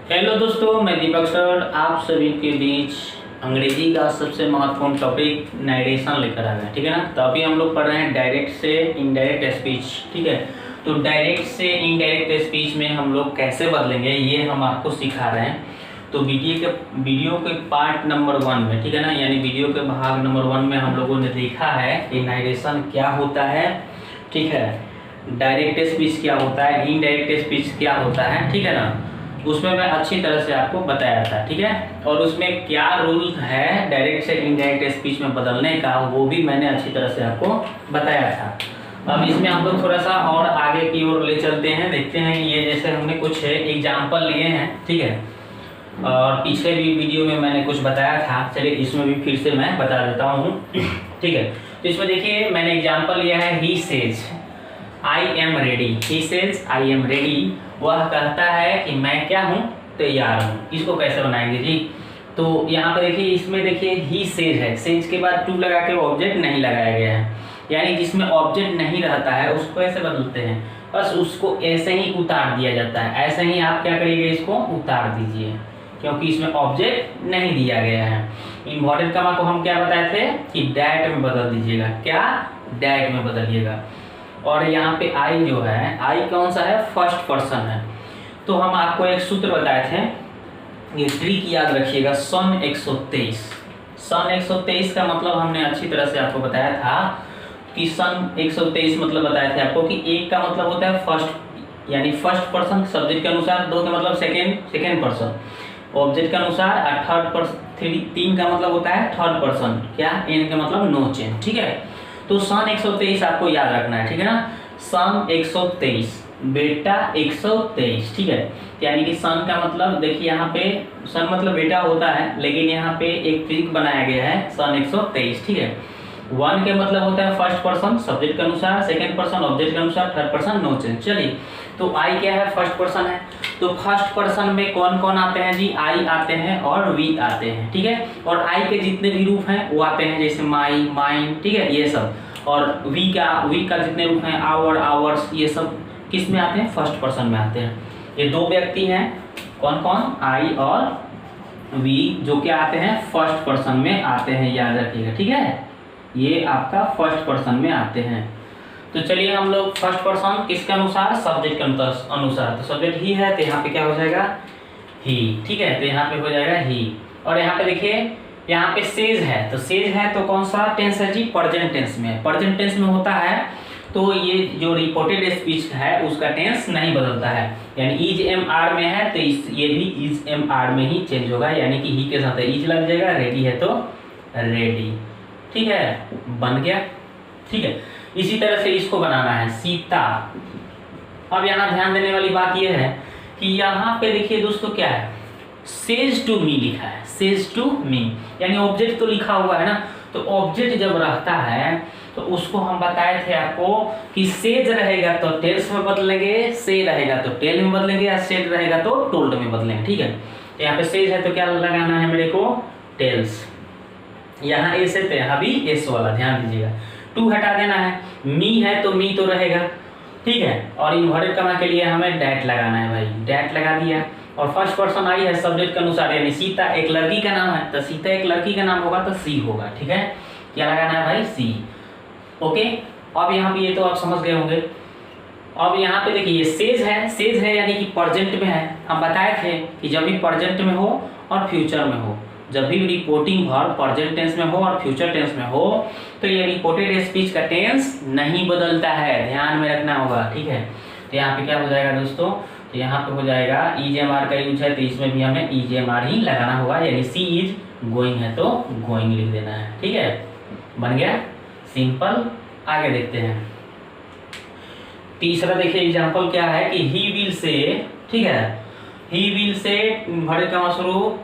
Hello दोस्तों, मैं दीपक sir आप सभी के बीच अंग्रेजी का सबसे महत्वपूर्ण टॉपिक नरेशन लेकर आ गए। ठीक है ना। तो अभी हम लोग पढ़ रहे हैं डायरेक्ट से इनडायरेक्ट स्पीच। ठीक है। तो डायरेक्ट से इनडायरेक्ट स्पीच में हम लोग कैसे बदलेंगे ये हम आपको सिखा रहे हैं। तो वीडियो के पार्ट नंबर 1 में, ठीक है ना, यानी वीडियो के भाग नंबर 1 में हम लोगों ने देखा है कि नरेशन क्या होता है। ठीक है। डायरेक्ट स्पीच क्या होता है, इनडायरेक्ट स्पीच क्या होता है। ठीक है ना। उसमें मैं अच्छी तरह से आपको बताया था। ठीक है। और उसमें क्या रूल है डायरेक्ट से इनडायरेक्ट स्पीच में बदलने का, वो भी मैंने अच्छी तरह से आपको बताया था। अब इसमें हम लोग थोड़ा सा और आगे की ओर ले चलते हैं, देखते हैं ये जैसे हमने कुछ एग्जाम्पल लिए हैं। ठीक है। और पिछले भी वीडियो में मैंने कुछ बताया था, चलिए इसमें भी फिर से मैं बता देता हूँ। ठीक है। तो इसमें देखिए मैंने एग्जाम्पल लिया है he says I am ready. He says I am ready, वह कहता है कि मैं क्या हूँ, तैयार हूँ। इसको कैसे बनाएंगे जी। तो यहाँ पे देखिए, इसमें देखिए ही सेज है, सेज के बाद टू लगा के ऑब्जेक्ट नहीं लगाया गया है, यानी जिसमें ऑब्जेक्ट नहीं रहता है उसको ऐसे बदलते हैं, बस उसको ऐसे ही उतार दिया जाता है। ऐसे ही आप क्या करिएगा, इसको उतार दीजिए क्योंकि इसमें ऑब्जेक्ट नहीं दिया गया है। इन्वर्टेड कॉमा को हम क्या बताए थे कि डैट में बदल दीजिएगा। क्या, डैट में बदलिएगा। और यहाँ पे आई जो है, आई कौन सा है, फर्स्ट पर्सन है। तो हम आपको एक सूत्र बताए थे, ये ट्रिक याद रखिएगा, सन 123। सन 123 का मतलब हमने अच्छी तरह से आपको बताया था कि सन 123 मतलब बताए थे आपको कि एक का मतलब होता है फर्स्ट, यानी फर्स्ट पर्सन सब्जेक्ट के अनुसार, दो का मतलब सेकेंड पर्सन ऑब्जेक्ट के अनुसार, और थर्ड पर्सन, तीन का मतलब होता है थर्ड पर्सन, क्या, एन का मतलब नो चेंज। ठीक है। तो सन 123 आपको याद रखना है। ठीक है ना। सन 123 बेटा 123। ठीक है। यानी कि सन का मतलब देखिए, यहाँ पे सन मतलब बेटा होता है, लेकिन यहाँ पे एक ट्रिक बनाया गया है, सन 123। ठीक है। वन के मतलब होता है फर्स्ट पर्सन सब्जेक्ट के अनुसार, सेकंड पर्सन ऑब्जेक्ट के अनुसार, थर्ड पर्सन नो चेंज। चलिए, तो आई क्या है, फर्स्ट पर्सन है। तो फर्स्ट पर्सन में कौन कौन आते हैं जी, आई आते हैं और वी आते हैं। ठीक है। और आई के जितने भी रूप हैं वो आते हैं, जैसे माई, माइन, ठीक है, ये सब। और वी का जितने रूप हैं, आवर, आवर्स, ये सब किस में आते हैं, फर्स्ट पर्सन में आते हैं। ये दो व्यक्ति हैं, कौन कौन, आई और वी, जो क्या आते हैं, फर्स्ट पर्सन में आते हैं, याद रखिएगा। ठीक है। ये आपका फर्स्ट पर्सन में आते हैं। तो चलिए हम लोग फर्स्ट पर्सन किसके अनुसार, सब्जेक्ट के अनुसार। तो सब्जेक्ट ही है तो यहाँ पे क्या हो जाएगा, ही। ठीक है। तो यहाँ पे हो जाएगा ही। और यहाँ पे देखिए, यहाँ पे सेज है, तो सेज है तो कौन सा टेंस है जी, प्रेजेंट टेंस में। प्रेजेंट टेंस में होता है तो ये जो रिपोर्टेड स्पीच है उसका टेंस नहीं बदलता है, यानी इज एम आर में है तो ये भी इज एम आर में ही चेंज होगा, यानी कि ही के साथ इज लग जाएगा, रेडी है तो रेडी। ठीक है, बन गया। ठीक है। इसी तरह से इसको बनाना है, सीता। अब यहाँ ध्यान देने वाली बात यह है कि यहाँ पे देखिए दोस्तों क्या है, सेज टू मी लिखा है, सेज टू मी, यानी ऑब्जेक्ट तो लिखा हुआ है ना। तो ऑब्जेक्ट जब रहता है तो उसको हम बताए थे आपको कि सेज रहेगा तो टेल्स में बदलेंगे, से रहेगा तो टेल में बदलेंगे, या सेड रहेगा तो टोल्ड में बदलेंगे। ठीक है। तो यहाँ पे सेज है तो क्या लगाना है मेरे को, टेल्स। यहाँ एस है तो यहाँ भी एस वाला, ध्यान दीजिएगा। टू हटा देना है, मी है तो मी तो रहेगा। ठीक है। और इन्वर्टेड कॉमा के लिए हमें डैट लगाना है भाई, डैट लगा दिया। और फर्स्ट पर्सन आई है सब्जेक्ट के अनुसार, यानी सीता एक लड़की का नाम है तो सीता एक लड़की का नाम होगा तो सी होगा। ठीक है। क्या लगाना है भाई, सी। ओके। अब यहाँ पे ये तो आप समझ गए होंगे। अब यहाँ पे देखिए ये सेज है, सेज है यानी कि प्रेजेंट में है। हम बताए थे कि जब भी प्रेजेंट में हो और फ्यूचर में हो, जब भी रिपोर्टिंग वर्ब प्रेजेंट टेंस में हो और फ्यूचर टेंस में हो तो ये रिपोर्टेड स्पीच का टेंस नहीं बदलता है, ध्यान में रखना होगा। ठीक है। तो यहाँ पे क्या हो जाएगा दोस्तों, तो यहाँ पे हो जाएगा इज एम आर का यूज है तो इसमें भी हमें इज एम आर ही लगाना होगा, यानी सी इज गोइंग है तो गोइंग लिख देना है। ठीक है, बन गया, सिंपल। आगे देखते हैं। तीसरा देखिए एग्जाम्पल क्या है कि ही विल से, ठीक है, he will say inverted comma शुरू,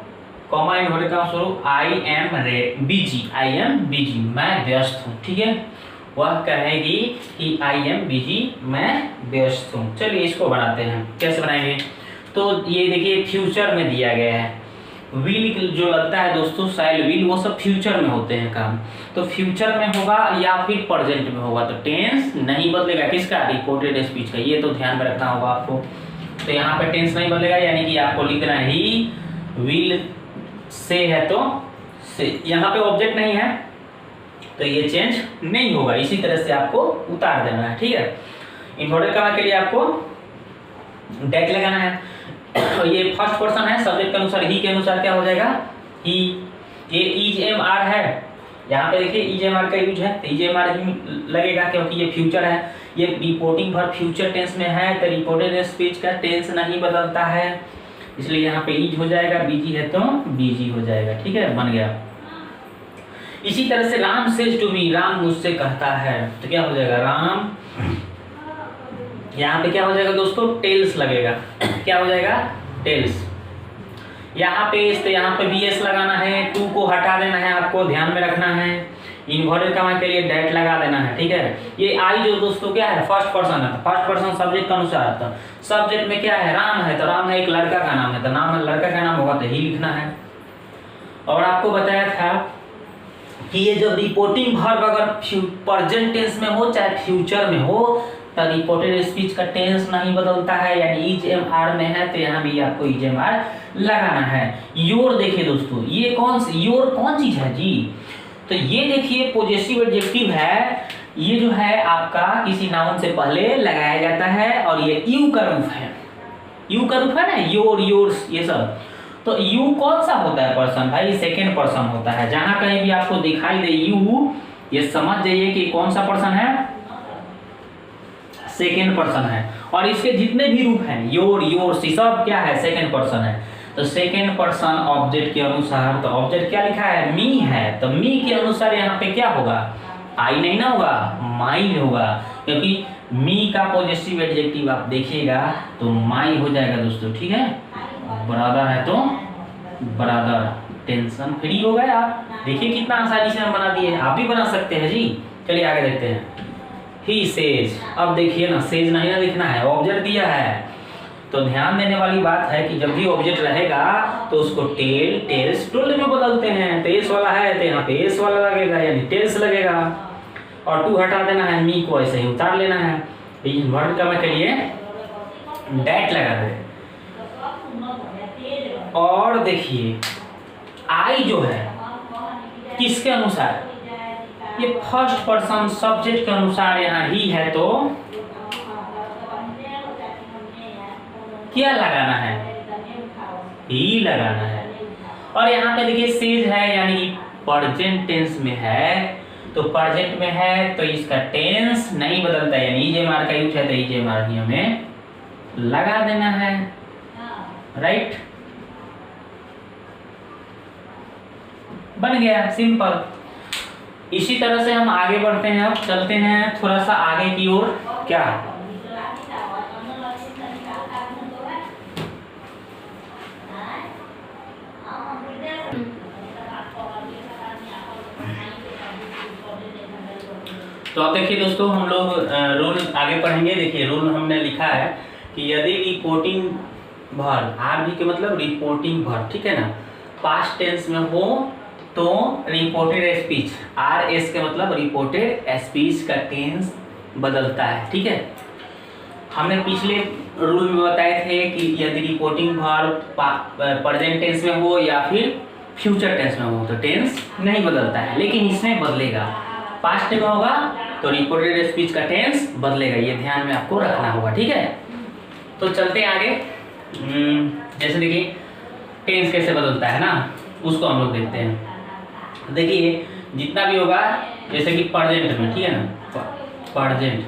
कॉमा इन्वर्टेड कॉमा शुरू, I am busy, I am busy, मैं व्यस्त हूँ। ठीक है। वह कहेगी कि आई एम बिजी, मैं व्यस्त हूँ। चलिए इसको बनाते हैं, कैसे बनाएंगे। तो ये देखिए फ्यूचर में दिया गया है, विल जो लगता है दोस्तों, शायद विल, वो सब फ्यूचर में होते हैं काम। तो फ्यूचर में होगा या फिर प्रेजेंट में होगा तो टेंस नहीं बदलेगा, किसका, रिपोर्टेड स्पीच का। ये तो ध्यान में रखना होगा आपको। तो यहाँ पे टेंस नहीं बदलेगा, यानी कि आपको लिख देना है ही विल से है तो से, यहाँ पे ऑब्जेक्ट नहीं है तो ये चेंज नहीं होगा। इसी तरह से आपको उतार देना है, ठीक है। इन्वर्टेड कॉमा के लिए आपको डेट लगाना है। ये फर्स्ट पर्सन है, सब्जेक्ट के अनुसार ही के अनुसार क्या हो जाएगा ही। ये इज एम आर है, यहाँ पे देखिए इज एम आर का यूज है, इज एम आर ही लगेगा क्योंकि ये फ्यूचर है। ये रिपोर्टिंग वर्ब फ्यूचर टेंस में है तो रिपोर्टेड स्पीच का टेंस नहीं बदलता है, इसलिए यहाँ पे इज हो जाएगा, बीजी है तो बीजी हो जाएगा, ठीक है, बन गया। इसी तरह से Ram says to me, Ram मुझसे कहता है, तो क्या हो जाएगा राम, यहाँ पे क्या हो जाएगा दोस्तों टेल्स लगेगा, क्या हो जाएगा टेल्स। यहाँ पे इस, तो यहाँ पे बी एस लगाना है, टू को हटा देना है, आपको ध्यान में रखना है। इन्वर्टेड कॉमा के लिए डेट लगा देना है, ठीक है। ये आई जो दोस्तों क्या है फर्स्ट पर्सन है, फर्स्ट पर्सन सब्जेक्ट के अनुसार आता है। सब्जेक्ट में क्या है राम है, तो राम है एक लड़का का नाम है, तो नाम है लड़का का नाम होगा तो ही लिखना है। और आपको बताया था कि ये जब रिपोर्टिंग वर्ब अगर प्रेजेंट टेंस में हो चाहे फ्यूचर में हो तो रिपोर्टेड स्पीच का टेंस नहीं बदलता है, यानी इज एम आर में है तो यहाँ भी आपको इज एम आर लगाना है। योर देखिए दोस्तों, ये योर कौन चीज है जी, तो ये देखिए पॉजेसिव एडजेक्टिव है, ये जो है आपका किसी नाउन से पहले लगाया जाता है और ये यू का रूप है, यू का रूप है ना, योर योर्स ये सब। तो यू कौन सा होता है पर्सन भाई, सेकेंड पर्सन होता है। जहां कहीं भी आपको दिखाई दे यू, ये समझ जाइए कि कौन सा पर्सन है, सेकेंड पर्सन है। और इसके जितने भी रूप हैं योर योर्स सब क्या है सेकेंड पर्सन है। तो सेकेंड पर्सन ऑब्जेक्ट के अनुसार, तो ऑब्जेक्ट क्या लिखा है मी है, तो मी के अनुसार यहाँ पे क्या होगा आई नहीं ना होगा माई होगा, क्योंकि मी का पॉजिटिव एडजेक्टिव आप देखिएगा तो माई हो जाएगा दोस्तों, ठीक है। ब्रदर है तो ब्रदर, टेंशन फ्री हो गए आप। देखिए कितना आसानी से हम बना दिए, आप भी बना सकते हैं जी। चलिए आगे देखते हैं। ही सेज, अब देखिए ना सेज नहीं ना लिखना है, ऑब्जेक्ट दिया है तो ध्यान देने वाली बात है कि जब भी ऑब्जेक्ट रहेगा तो उसको टेल टेल्स टोल्ड में बदलते हैं। तो एस वाला है तो यहाँ पे एस वाला लगेगा यानी टेल्स लगेगा, और टू हटा देना है, मी को ऐसे ही उतार लेना है। वर्ड का मैं के लिए डेट लगा दे। और देखिए आई जो है किसके अनुसार, ये फर्स्ट पर्सन सब्जेक्ट के अनुसार यहाँ ही है तो क्या लगाना है ही लगाना है। और यहाँ पे देखिए सेज है यानी प्रेजेंट टेंस में है, तो प्रेजेंट में है तो इसका टेंस नहीं बदलता, यानी इजेमार का यूज है तो इजेमार ही हमें लगा देना है, राइट। बन गया सिंपल। इसी तरह से हम आगे बढ़ते हैं, अब चलते हैं थोड़ा सा आगे की ओर। क्या तो अब देखिए दोस्तों हम लोग रूल आगे पढ़ेंगे। देखिए रूल हमने लिखा है कि यदि रिपोर्टिंग वर्ब आर भी के मतलब रिपोर्टिंग वर्ब, ठीक है ना, पास्ट टेंस में हो तो रिपोर्टेड स्पीच आर एस का मतलब रिपोर्टेड स्पीच का टेंस बदलता है, ठीक है। हमने पिछले रूल में बताए थे कि यदि रिपोर्टिंग वर्ब प्रेजेंट टेंस में हो या फिर फ्यूचर टेंस में हो तो टेंस नहीं बदलता है, लेकिन इसमें बदलेगा। पास्ट में होगा तो रिपोर्टेड स्पीच का टेंस बदलेगा, ये ध्यान में आपको रखना होगा, ठीक है। तो चलते हैं आगे। जैसे देखिए टेंस कैसे बदलता है ना, उसको हम लोग देखते हैं। देखिए जितना भी होगा जैसे कि प्रेजेंट में, ठीक है ना, present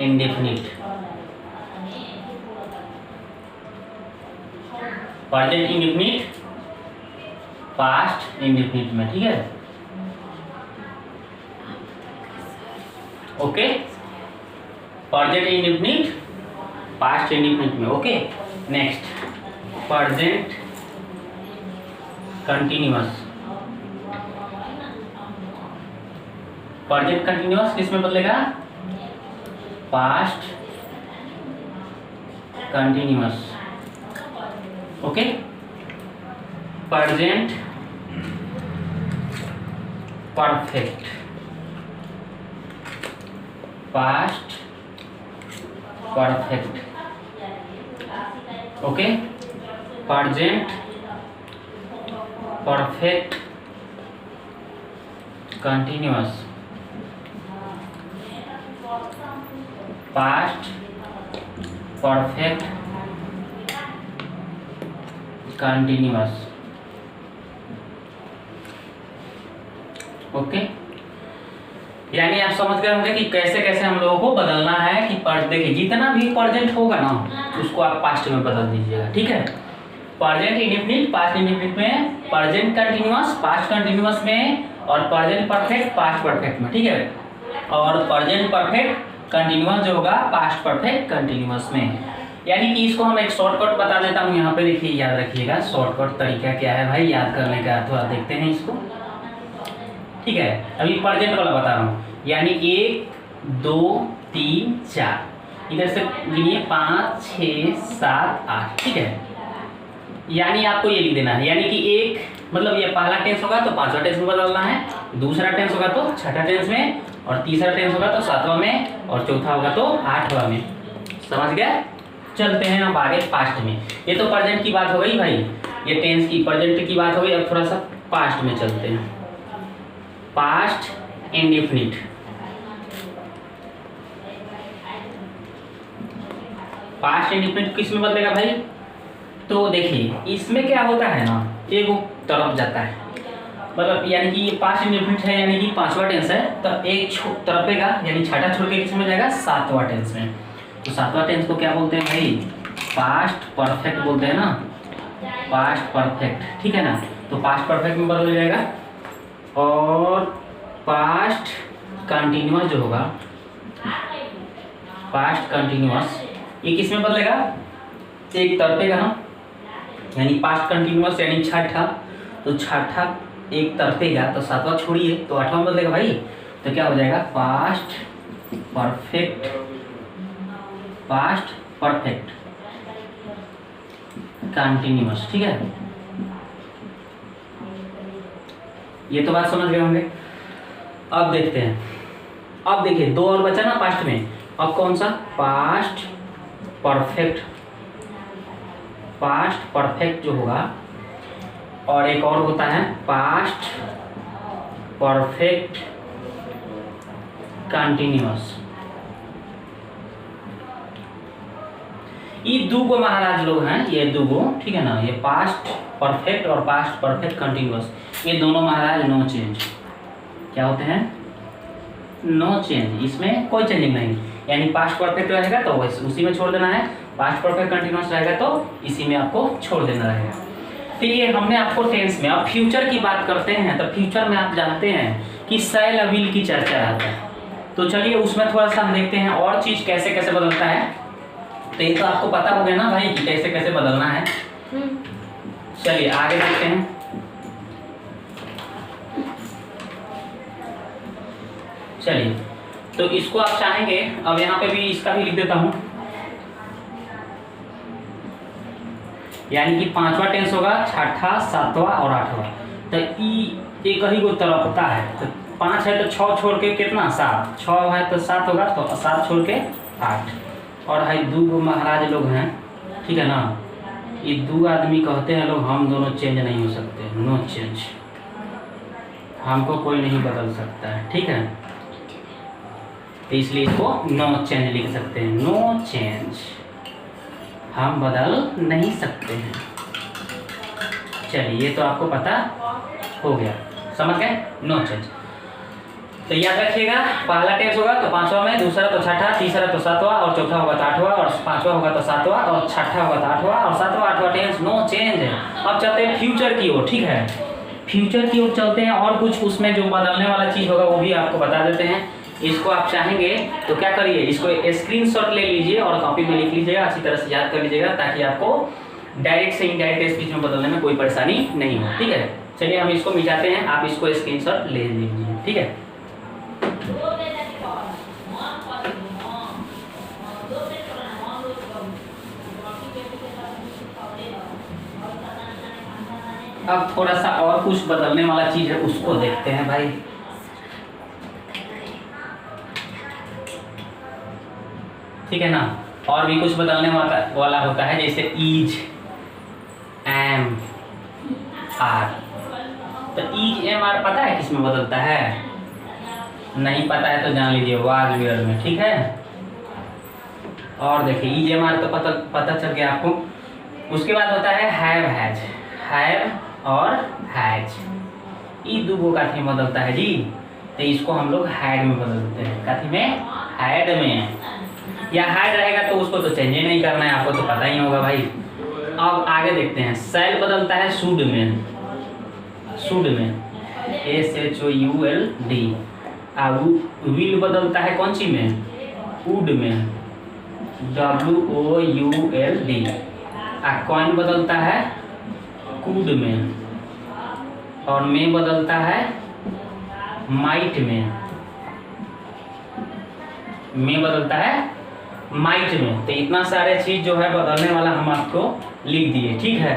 indefinite, present indefinite, past indefinite में, ठीक है, okay. Present indefinite, past indefinite में, okay. Next present continuous, present continuous किस में बदलेगा, past continuous, okay. Present perfect, past perfect, okay, present perfect continuous, past perfect continuous. Okay, यानी आप समझ गए होंगे कि कैसे कैसे हम लोगों को बदलना है कि देखिए जितना भी प्रेजेंट होगा ना उसको आप पास्ट में बदल दीजिएगा, ठीक है। प्रेजेंट इंडेफिनिट पास्ट इंडेफिनिट में, प्रेजेंट कंटिन्यूअस पास्ट कंटिन्यूअस में, और प्रेजेंट परफेक्ट पास्ट परफेक्ट में, ठीक है। और प्रेजेंट परफेक्ट कंटिन्यूअस जो होगा पास्ट परफेक्ट कंटिन्यूअस में। यानी कि इसको हम एक शॉर्टकट बता देता हूँ यहाँ पे, देखिए याद रखिएगा शॉर्टकट तरीका क्या है भाई याद करने का, थोड़ा देखते हैं इसको, ठीक है। अभी प्रेजेंट वाला बता रहा हूँ, यानी 1 2 3 4, इधर से गिनिए 5 6 7 8, ठीक है। यानी आपको ये लिख देना है, यानी कि एक मतलब ये पहला टेंस होगा तो पांचवा टेंस में बदलना है, दूसरा टेंस होगा तो छठा टेंस में, और तीसरा टेंस होगा तो सातवां में, और चौथा होगा तो आठवां में। समझ गया? चलते हैं अब आगे पास्ट में। ये तो प्रेजेंट की बात हो गई भाई, ये टेंस की प्रेजेंट की बात हो गई। अब थोड़ा सा पास्ट में चलते हैं। पास्ट इंडेफिनिट, पास्ट इंडेफिनिट किस में बदलेगा भाई? तो देखिए इसमें क्या होता है ना, एक तरफ जाता है, मतलब यानी कि ये पास्ट इंडेफिनिट है, यानी कि पांचवा टेंस है, तो एक तरफेगा यानी छठा छोड़ के किसमें जाएगा? सातवां टेंस में। तो सातवां टेंस को क्या बोलते हैं भाई? पास्ट परफेक्ट बोलते हैं ना, पास्ट परफेक्ट, ठीक है ना। तो पास्ट परफेक्ट में बदल जाएगा। और पास्ट कंटिन्यूअस जो होगा, पास्ट कंटिन्यूअस ये किस में बदलेगा? एक तरफेगा ना, यानी पास्ट कंटिन्यूअस यानी छठा, तो छठा एक तरफेगा तो सातवां छोड़िए तो आठवां बदलेगा भाई। तो क्या हो जाएगा? Past perfect, past perfect continuous, ठीक है। ये तो बात समझ गए होंगे। अब देखते हैं, अब देखिए दो और बचा ना पास्ट में, अब कौन सा? पास्ट परफेक्ट, पास्ट परफेक्ट जो होगा, और एक और होता है पास्ट परफेक्ट कंटिन्यूअस। ये दो गो महाराज लोग हैं, ये दो गो, ठीक है ना, ये पास्ट परफेक्ट और पास्ट परफेक्ट कंटिन्यूअस, ये दोनों महाराज नो चेंज। क्या होते हैं? नो चेंज, इसमें कोई चेंजिंग नहीं। यानी पास्ट परफेक्ट रहेगा तो उसी में छोड़ देना है, पास्ट परफेक्ट कंटिन्यूअस रहेगा तो इसी में आपको छोड़ देना रहेगा। तो ये हमने आपको टेंस में। अब फ्यूचर की बात करते हैं, तो फ्यूचर में आप जानते हैं कि शैल अविल की चर्चा रहता है, तो चलिए उसमें थोड़ा सा हम देखते हैं और चीज कैसे कैसे बदलता है। तो ये तो आपको पता हो गया ना भाई कि कैसे कैसे बदलना है। चलिए आगे देखते हैं। चलिए तो इसको आप चाहेंगे, अब यहाँ पे भी इसका भी लिख देता हूँ, यानी कि पांचवा टेंस होगा, छठा, सातवां और आठवां। तो एक ही को तरफता है, तो 5 है तो 6 छोड़ के कितना? 7, 6 है तो 7 होगा, तो 7 छोड़ के 8। और है दो गो महाराज लोग हैं, ठीक है ना, ये दो आदमी कहते हैं लोग, हम दोनों चेंज नहीं हो सकते, नो चेंज, हमको कोई नहीं बदल सकता है, ठीक है। तो इसलिए इसको नो चेंज लिख सकते हैं, नो चेंज, हम बदल नहीं सकते हैं। चलिए ये तो आपको पता हो गया, समझ गए? No change. तो याद रखिएगा, पहला टेंस होगा तो पांचवा में, दूसरा तो छठा, तीसरा तो सातवां, और चौथा होगा तो आठवां, और पांचवा होगा तो सातवां, और छठा होगा तो आठवां, और सातवां आठवां टेंस नो चेंज है। अब चलते हैं फ्यूचर की ओर, ठीक है। फ्यूचर की ओर चलते हैं, और कुछ उसमें जो बदलने वाला चीज होगा वो भी आपको बता देते हैं। इसको आप चाहेंगे तो क्या करिए, इसको स्क्रीनशॉट ले लीजिए और कॉपी में लिख लीजिएगा, अच्छी तरह से याद कर लीजिएगा, ताकि आपको डायरेक्ट से इनडायरेक्ट स्पीच में बदलने में कोई परेशानी नहीं हो, ठीक है। चलिए हम इसको मिटाते हैं, आप इसको स्क्रीनशॉट ले लीजिए, ठीक है। अब थोड़ा सा और कुछ बदलने वाला चीज है, उसको देखते हैं भाई। ठीक है ना, और भी कुछ बदलने वाला होता है, जैसे इज, एम, आर। तो इज, एम, आर पता है किस में बदलता है? नहीं पता है तो जान लीजिए, वाज वेयर में। ठीक है, और देखिए इज, एम, आर तो पता चल गया आपको। उसके बाद होता है हैव, हैज। हैव और हैज, ये दो को काथी में बदलता है जी, तो इसको हम लोग हैड में बदल देते हैं। काथी में? हैड में। या हैड रहेगा तो उसको तो चेंज नहीं करना है, आपको तो पता ही होगा भाई। अब आगे देखते हैं, सेल बदलता है शुड में। शुड में SHOULD। विल बदलता है कौन सी में? वुड में, WOULD। कॉइन बदलता है कुड में, और में बदलता है माइट में। में बदलता है माइट में। तो इतना सारे चीज जो है बदलने वाला हम आपको लिख दिए। ठीक है,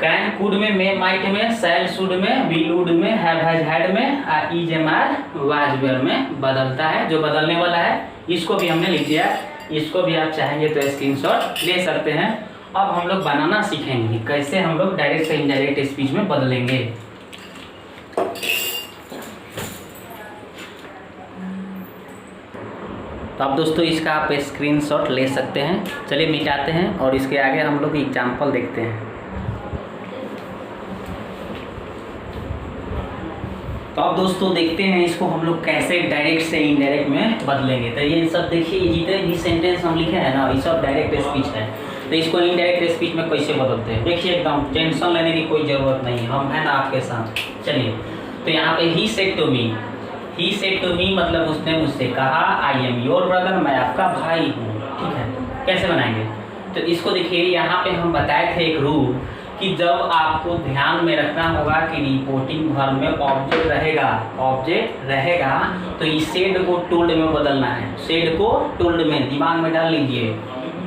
कैन कुड में, माइट में, सेल शुड में, विल वुड में, हैव हैज हैड में, is, am, are, was were में बदलता है। जो बदलने वाला है इसको भी हमने लिख दिया। इसको भी आप चाहेंगे तो स्क्रीनशॉट ले सकते हैं। अब हम लोग बनाना सीखेंगे कैसे हम लोग डायरेक्ट से इनडायरेक्ट स्पीच में बदलेंगे। तो अब दोस्तों इसका आप स्क्रीनशॉट ले सकते हैं। चलिए मिटाते हैं और इसके आगे हम लोग एग्जाम्पल देखते हैं। तो अब दोस्तों देखते हैं इसको हम लोग कैसे डायरेक्ट से इनडायरेक्ट में बदलेंगे। तो ये सब देखिए, जितने भी सेंटेंस हम लिखे हैं ना, ये सब डायरेक्ट स्पीच है। तो इसको इनडायरेक्ट स्पीच में कैसे बदलते हैं देखिए, एकदम टेंशन लेने की कोई ज़रूरत नहीं, हम हैं ना आपके साथ। चलिए, तो यहाँ पे he said to me. He said to me मतलब उसने मुझसे कहा, आई एम योर ब्रदर, मैं आपका भाई हूँ। ठीक है, कैसे बनाएंगे? तो इसको देखिए, यहाँ पे हम बताए थे एक रूल कि जब आपको ध्यान में रखना होगा कि रिपोर्टिंग भर में ऑब्जेक्ट रहेगा तो इस सेड को टोल्ड में बदलना है। सेड को टोल्ड में दिमाग में डाल लीजिए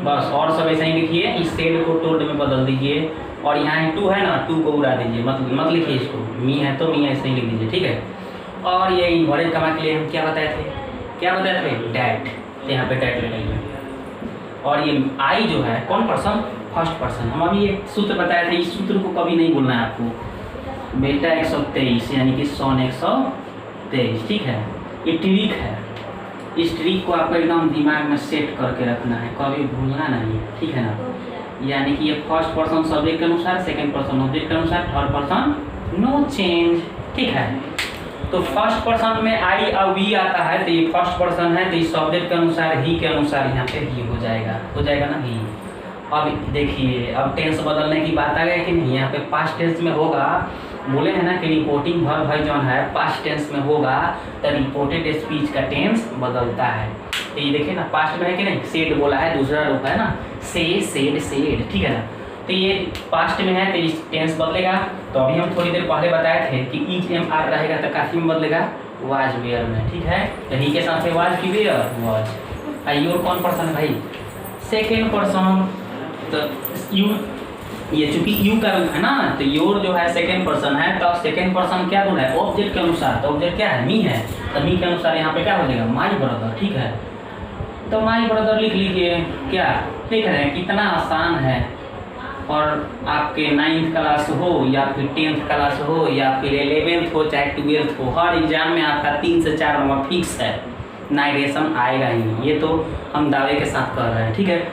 बस, और सब ऐसे ही लिखिए। इस सेड को टोल्ड में बदल दीजिए, और यहाँ टू है ना, टू को उड़ा दीजिए, मत लिखिए इसको। मी है तो मी ऐसे ही लिख दीजिए। ठीक है, और ये इन्वर्टेड कमा के लिए हम क्या बताए थे? डैट। तो यहाँ पे डैट लगाइए। और ये आई जो है कौन पर्सन? First person. हम अभी एक सूत्र बताए थे, इस सूत्र को कभी नहीं भूलना है आपको। बेटा 123 यानी कि सन 123। ठीक है, ये ट्रिक है। इस ट्रिक को आपको एकदम दिमाग में सेट करके रखना है, कभी भूलना नहीं। ठीक है ना, यानी कि ये फर्स्ट पर्सन सब्जेक्ट के अनुसार, सेकंड पर्सन ऑब्जेक्ट के अनुसार, थर्ड पर्सन नो चेंज। ठीक है, तो फर्स्ट पर्सन में आई और वी आता है, तो ये फर्स्ट पर्सन है, तो इस सब्जेक्ट के अनुसार, ही के अनुसार यहाँ पे ही हो जाएगा ना ही। अब देखिए, अब टेंस बदलने की बात आ गई कि नहीं। यहाँ पे पास्ट टेंस में होगा, बोले हैं ना कि रिपोर्टिंग वर्ब भाई जो है पास्ट टेंस में होगा, तो रिपोर्टेड स्पीच का टेंस बदलता है। तो ये देखिए ना, पास्ट में है कि नहीं, सेड बोला है, दूसरा रूप है ना, से, सेड। ठीक है ना, तो ये पास्ट में है तो इस टेंस बदलेगा। तो अभी हम थोड़ी देर पहले बताए थे कि इज, एम, आर रहेगा तो काफी में बदलेगा, वाज वेयर में। ठीक है, तो ही के साथ में वाज की वेयर वाज। योर कौन पर्सन भाई? Second person. तो यू, ये चूंकि यू का है ना, तो योर जो है सेकेंड पर्सन है, तो सेकेंड पर्सन क्या बोल रहा है? ऑब्जेक्ट के अनुसार। तो ऑब्जेक्ट क्या है? मी है, तो मी के अनुसार यहाँ पे क्या हो जाएगा? My brother. ठीक है, तो माई ब्रदर लिख लीजिए। क्या लिख रहे हैं? कितना आसान है। और आपके 9th क्लास हो या फिर 10th क्लास हो या फिर 11th हो चाहे 12th हो, हर एग्जाम में आपका 3 से 4 नंबर फिक्स है, नाइडेशन आएगा ही। ये तो हम दावे के साथ कर रहे हैं। ठीक है,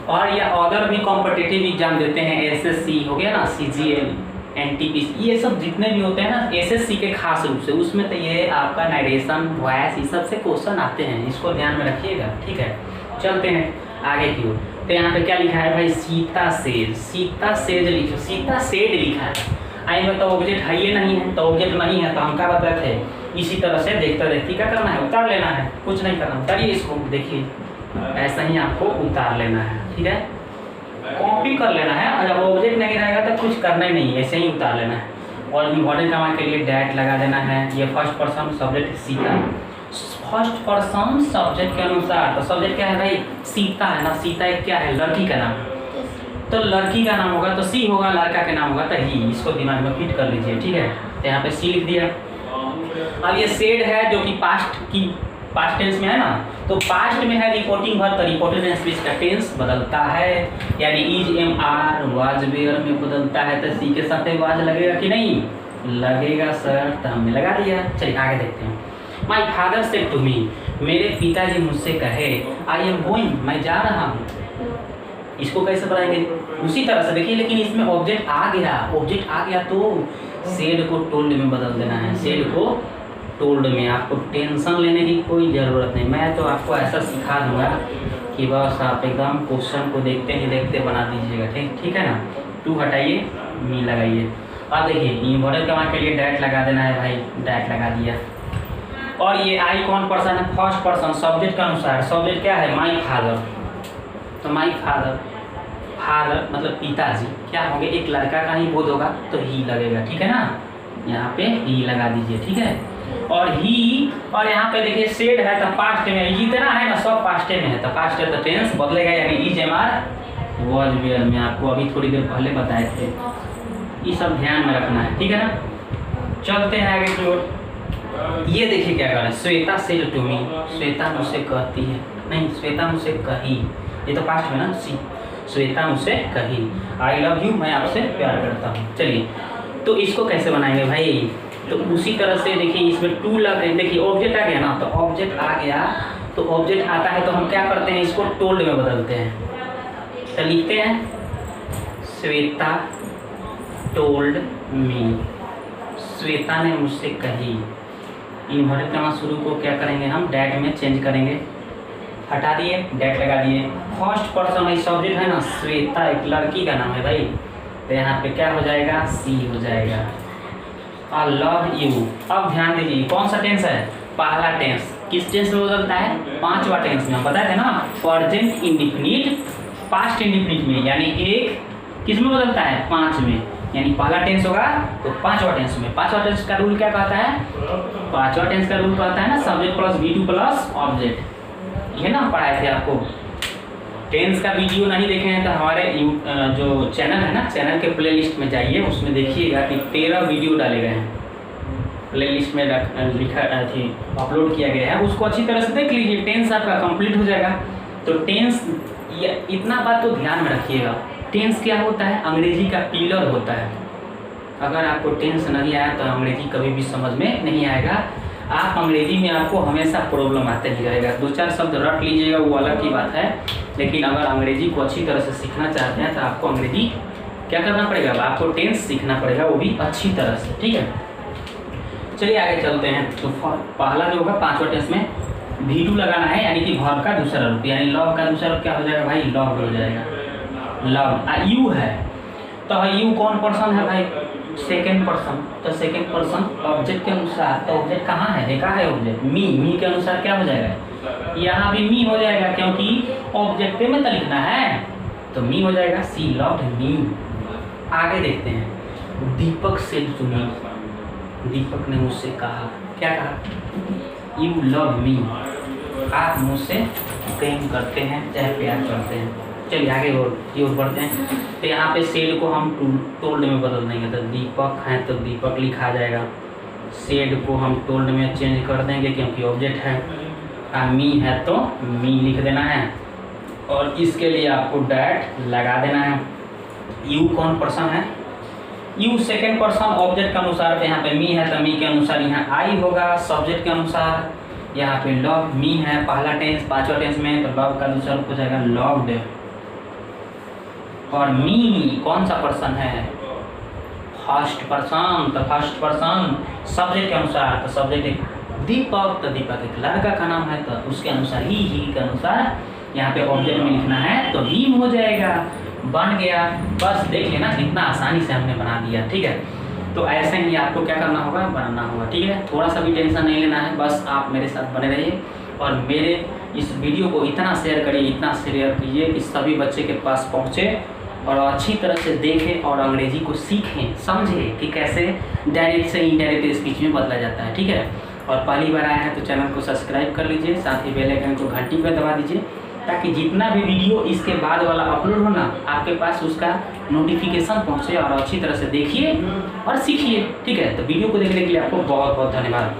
और या अदर भी कॉम्पिटिटिव एग्जाम देते हैं, SSC हो गया ना, CGL, NTPC, ये सब जितने भी होते हैं ना SSC के खास रूप से, उसमें तो ये आपका नाइडेशन, वॉइस, ये सब से क्वेश्चन आते हैं, इसको ध्यान में रखिएगा। ठीक है, चलते हैं आगे की ओर। तो यहाँ पे क्या लिखा है भाई? सीता सेज लिखो, सीता सेड लिखा है। आई में तो ऑब्जेक्ट है ये नहीं है, तो ऑब्जेक्ट नहीं है, तो हम क्या बताए थे? इसी तरह से देखते क्या करना है? उतार लेना है, कुछ नहीं करना। उतारिए इसको, देखिए ऐसा ही आपको उतार लेना है। ठीक है, कॉपी कर लेना है, और जब ऑब्जेक्ट नहीं रहेगा तो कुछ करना ही नहीं, ऐसे ही उतार लेना है। और इम्पोर्टेंट कमा के लिए डैट लगा देना है। ये first person subject Sita, first person subject के अनुसार। तो सब्जेक्ट क्या है भाई? सीता है ना, सीता एक क्या है? लड़की का नाम। तो लड़की का नाम होगा तो सी होगा, लड़का के नाम होगा तो ही। इसको दिमाग में फिट कर लीजिए। ठीक है, तो यहाँ पे सी लिख दिया। अब ये सेड है जो कि पास्ट टेंस में है ना, तो पास्ट में है रिपोर्टिंग वर्ब, तो रिपोर्टेड स्पीच का टेंस बदलता है, यानी is am are was were में बदलता है, तो सी के साथ वाज लगेगा कि नहीं लगेगा सर, तो हमने लगा दिया। चलिए आगे देखते हैं। My father said to me, मेरे पिताजी मुझसे कहे आई एम गोइंग, मैं जा रहा हूँ। इसको कैसे बनाएंगे उसी तरह से देखिए, लेकिन इसमें ऑब्जेक्ट आ गया तो सेड को टोल्ड में बदल देना है, सेड को टोल्ड में। आपको टेंशन लेने की कोई ज़रूरत नहीं, मैं तो आपको ऐसा सिखा दूंगा कि बस आप एकदम क्वेश्चन को देखते ही देखते बना दीजिएगा। ठीक है ना। टू हटाइए, मी लगाइए। अब देखिए इन्वर्टेड कॉमा के लिए डैट लगा देना है भाई, डैट लगा दिया। और ये आई कौन पर्सन है, फर्स्ट पर्सन सब्जेक्ट के अनुसार। सब्जेक्ट क्या है, माई फादर, तो माई फादर, फादर मतलब पिताजी, क्या होंगे एक लड़का का ही बोध होगा तो ही लगेगा, ठीक है ना, यहाँ पे ही लगा दीजिए, ठीक है। और ही, और यहाँ पे देखिए सेड है तो पास्ट में, जितना है ना सब पास्ट में है, तो पास्ट है तो टेंस बदलेगा, यानी is am are was were में आपको अभी थोड़ी देर पहले बताए थे। ये सब ध्यान में रखना है, ठीक है ना। चलते हैं आगे की ओर। ये देखिए क्या कर रहे हैं, Shweta said to me, Shweta मुझसे कहती है, नहीं श्वेता मुझसे कही, ये तो पास्ट में ना, सी श्वेता मुझसे कही आई लव यू, मैं आपसे प्यार करता हूँ। चलिए तो इसको कैसे बनाएंगे भाई, तो उसी तरह से देखिए इसमें टू लग रहे, देखिए ऑब्जेक्ट आ गया ना, तो ऑब्जेक्ट आ गया तो ऑब्जेक्ट आता है तो हम क्या करते हैं इसको टोल्ड में बदलते हैं। तो लिखते हैं श्वेता टोल्ड मी, श्वेता ने मुझसे कही। इन्वर्टेड कॉमा शुरू को क्या करेंगे हम डैट में चेंज करेंगे, हटा दिए डैट लगा दिए। फर्स्ट पर्सन सब्जेक्ट है ना, श्वेता एक लड़की का नाम है भाई, तो यहाँ पे क्या हो जाएगा सी हो जाएगा। I love you. अब ध्यान दीजिए कौन सा टेंस है, पहला टेंस किस टेंस में बदलता है, पांचवा टेंस में। हम बताए थे ना प्रेजेंट इंडिफिनिट पास्ट इंडिफिनिट में, यानी एक किस में बदलता है, पांच में, यानी पहला टेंस होगा तो पांचवा टेंस में। पांचवा टेंस का रूल क्या कहता है, पांचवा टेंस का रूल कहता है ना subject plus V2 plus object, ये ना पढ़ाए थे आपको। टेंस का वीडियो नहीं देखे हैं तो हमारे जो चैनल है ना, चैनल के प्लेलिस्ट में जाइए, उसमें देखिएगा कि 13 वीडियो डाले गए हैं, प्लेलिस्ट में लिखा थी अपलोड किया गया है, उसको अच्छी तरह से देख लीजिए, टेंस आपका कंप्लीट हो जाएगा। तो टेंस इतना बात तो ध्यान में रखिएगा, टेंस क्या होता है, अंग्रेजी का पिलर होता है। अगर आपको टेंस नहीं आया तो अंग्रेजी कभी भी समझ में नहीं आएगा, आप अंग्रेजी में आपको हमेशा प्रॉब्लम आते ही रहेगा। दो चार शब्द रट लीजिएगा वो अलग की बात है, लेकिन अगर अंग्रेजी को अच्छी तरह से सीखना चाहते हैं तो आपको अंग्रेजी क्या करना पड़ेगा, आपको टेंस सीखना पड़ेगा, वो भी अच्छी तरह से, ठीक है। चलिए आगे चलते हैं। तो पहला जो होगा पांचवा टेंस में V2 लगाना है, यानी कि वर्ब का दूसरा रूप, यानी लव का दूसरा रूप क्या हो जाएगा भाई, लव हो जाएगा, लव। यू है तो यू कौन पर्सन है भाई, सेकेंड पर्सन, तो सेकेंड पर्सन ऑब्जेक्ट के अनुसार, तो ऑब्जेक्ट कहाँ है, देखा है ऑब्जेक्ट, मी के अनुसार क्या हो जाएगा, यहाँ भी मी हो जाएगा क्योंकि ऑब्जेक्ट में तो लिखना है, तो मी हो जाएगा, सी लव्ड मी। आगे देखते हैं, दीपक सेड टू मी, दीपक ने मुझसे कहा, क्या कहा, यू लव मी, आप मुझसे प्रेम करते हैं चाहे प्यार करते हैं। चलिए आगे और बढ़ते हैं। तो यहाँ पे सेड को हम टोल्ड में बदल देंगे, तो दीपक है तो दीपक लिखा जाएगा, सेड को हम टोल्ड में चेंज कर देंगे क्योंकि ऑब्जेक्ट है, मी है तो मी लिख देना है, और इसके लिए आपको डैट लगा देना है। यू कौन पर्सन है, यू सेकेंड पर्सन ऑब्जेक्ट के अनुसार, तो यहाँ पे मी है तो मी के अनुसार यहाँ आई होगा, सब्जेक्ट के अनुसार यहाँ पे लव मी है, पहला टेंस पांचवा टेंस में, तो लव का दूसरा रूप हो जाएगा लव्ड। और मी कौन सा पर्सन है, फर्स्ट पर्सन, तो फर्स्ट पर्सन सब्जेक्ट के अनुसार, तो सब्जेक्ट दीपक, तो दीपक एक लड़का का नाम है तो उसके अनुसार ही के अनुसार यहाँ पे ऑब्जेक्ट में लिखना है, तो ही हो जाएगा, बन गया। बस देख लेना कितना आसानी से हमने बना दिया, ठीक है। तो ऐसे ही आपको क्या करना होगा, बनाना होगा, ठीक है। थोड़ा सा भी टेंशन नहीं लेना है, बस आप मेरे साथ बने रहिए और मेरे इस वीडियो को इतना शेयर करिए, इतना शेयर कीजिए कि सभी बच्चे के पास पहुँचे और अच्छी तरह से देखें और अंग्रेजी को सीखें, समझें कि कैसे डायरेक्ट से इनडायरेक्ट स्पीच में बदला जाता है, ठीक है। और पहली बार आए हैं तो चैनल को सब्सक्राइब कर लीजिए, साथ ही बेल आइकन को घंटी पर दबा दीजिए ताकि जितना भी वीडियो इसके बाद वाला अपलोड हो ना, आपके पास उसका नोटिफिकेशन पहुंचे और अच्छी तरह से देखिए और सीखिए, ठीक है। तो वीडियो को देखने के लिए आपको बहुत बहुत धन्यवाद।